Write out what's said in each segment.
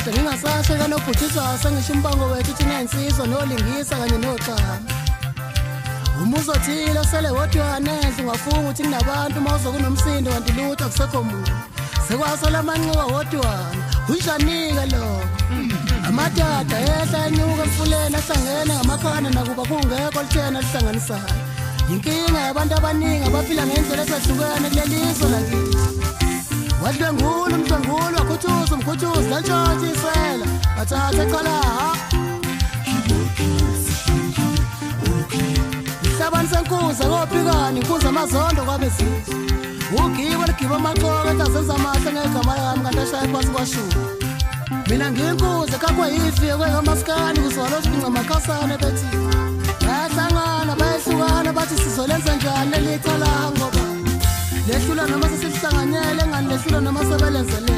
Ngingasasheka nobhutshizwa sengisho umbango wethu thina insizwa nolingisa kanye noxama. Umuzothile osele wodwa nenhle ungafunga ukuthi kunabantu mawuzo kunomsindo kanti lutho akusekho muntu. Sekwasala amanxiwa wodwana unjanika lo. Amadada ehla enyuka emfuleni ahlangene ngamakhanda nakuba kungekho lithena lihlanganisayo. Inkinga yabantu abaningi abaphila ngendlela ezahlukene kulelizwe lakithi. Wadlengula umdlengula wakhuthuza umkhuthuza lantshontsha isela bathatha eqala Ihlabani senkuza kophikani inkuza amazondo kwabezizwe ugibo ligibo amaqoka entazenza amahle ngegama lami kanti ashaya phansi kwashuma mina ngiyinkuza kakwe yifiye kwengamaskani kuzwala sidinga amakhasana bethi bayahlangana bayehlukana bathi sizolenza njani lelithala ngoba lehlula noma sesihlanganyele ngani lehlula noma sebelenzele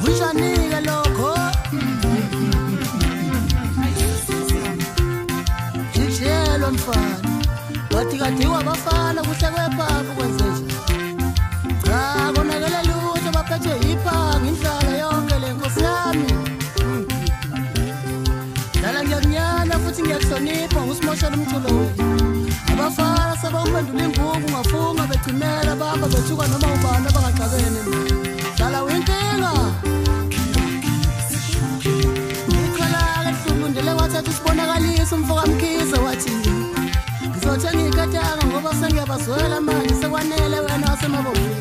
unjanike lokho Jijelo mfana wathi kade wabafana kuhle kwepapa kwenzenje cha konakele lutho baphethe iphanga indlala yonke lenkosi yami dala ngiyakunyana futhi ngiyakuhlonipha ngusimoshela umculo abafana sebawuphendula ingubo ungafunga bethimela bamba bethuka noma ubani abangaqabene dala winkinga ikhala lehlundele wathatha isibonakalisa umfoka mkhize wathi ngizothenga ikatanga ngoba sengiyabazwela manje sekwanele wena wasemabobini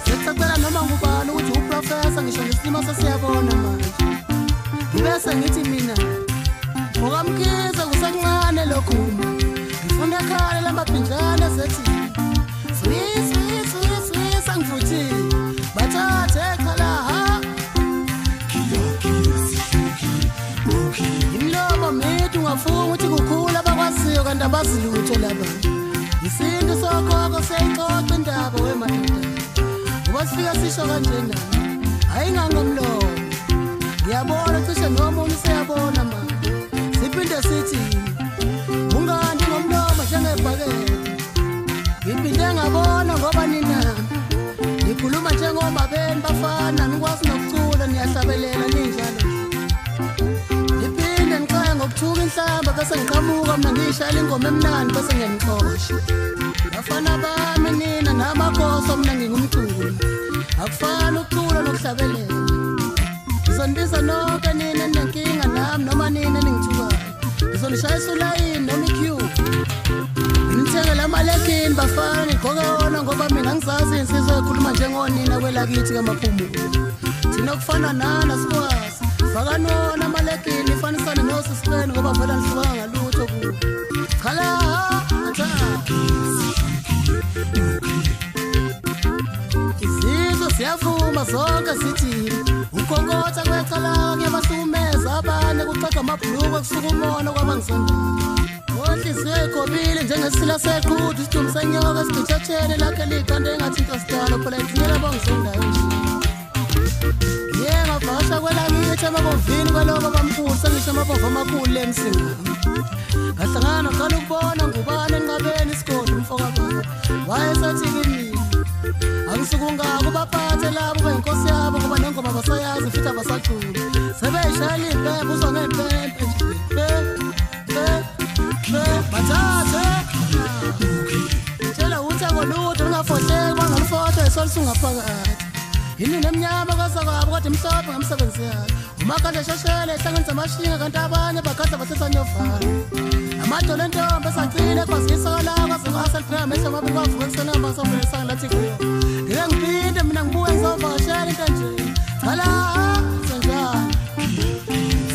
sekucacela noma ngubani ukuthi uprofessor ngisho ngesilimo sesiyabona manje ngibese ngithi mina ngokamkhize kusancane lokhu ngifunda ekhaya lamabhindlana sethi swi sangifuthi bathathe ekhala ha imlomo mithi ungafunga ukuthi kukhula abakwaziyo kanti abazilutho laba isintu sokhoko seyixoxa indaba wemadoda ngoba sifika sisho kanjena hayi ngangomlomo ngiyabona cishe noma umuntu seyabona manje siphinde sithi ungandi ngomlomo njengebhakede ngiphinde ngabona ngoba nina nikhuluma njengomabeni bafana nikwazi nokucula niyahlabelela ninjalo ngiphinde ngiqale ngokuthuka inhlamba bese ngiqhamuka mina ngishayela ingoma emnandi bese ngiyanixosha bafana bami akufani nina namakhosi mina ngingumculi akufani ukucula nokuhlabelela ngizondiza nonke nina nenkinga nami noma nina ningithukayo ngizonishayisa ulayini noma iqueue ngithengela amalekini bafana ngigqoke wona ngoba mina ngizazi insizwe ekhuluma njengonina kwelakithi kamaphumulo thina kufana nana sikwazi faka nona amalekini ifanisane nosisipeni ngoba vela nihluka ngalutho kuwo khala izizwe siyavuma zonke sithi ukhonkotha kwecala kuyabahlukumeza abanye kucaga amabhuluku kusuka umona kwabangisonda Ohliziyo ikhobile njengesila seqhudu isidumbu senyoka sigitshathele lakhe likhande engathi inkositalo phela ithumela bongisendayo ngavakasha kwelakithi emabovini kwelobo bamkhulu sengisho amabova amakhulu lemsingami ngahlangana qala ukubona ngubani enqabeni isigodi umfokababa wayesethi kimi angisukunga kubaphathe labo benkosi yabo ngoba nengoma basayazi futhi abasaculi sebeyishayela impempe uzwa ngempempe bathathe tshela uthi angolutho lingafohleki bangalufotho esolusungaphakathi yini nemnyama kazakwabo kodwa imhlophe ngamsebenzi yakhe umakhanda esheshele ehlanganisa amashinga kanti abanye bakhanda basesanyovana amadolo entombi esagcile kwazisala kwazekwaselipheka amehlo amabi kwavuka ekuseni ambasobelesanga lathi kuyo ngeke ngiphinde mina ngibuye ngizovakashela into nje chala senjani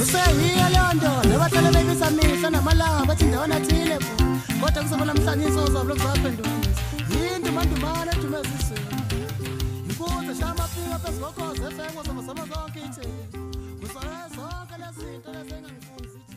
useyiyo leyo nto nebahlale bebiza mihla namalanga bathi ndawana thile kodwa kuzoba namhlanje izozabo lokuzaphendukisa yinto mandumane ethumezisweni inkuze shamapika phezukokhoze efengo zoba zonke itheni kuzole zonke lezi zinto lezi engangifundisa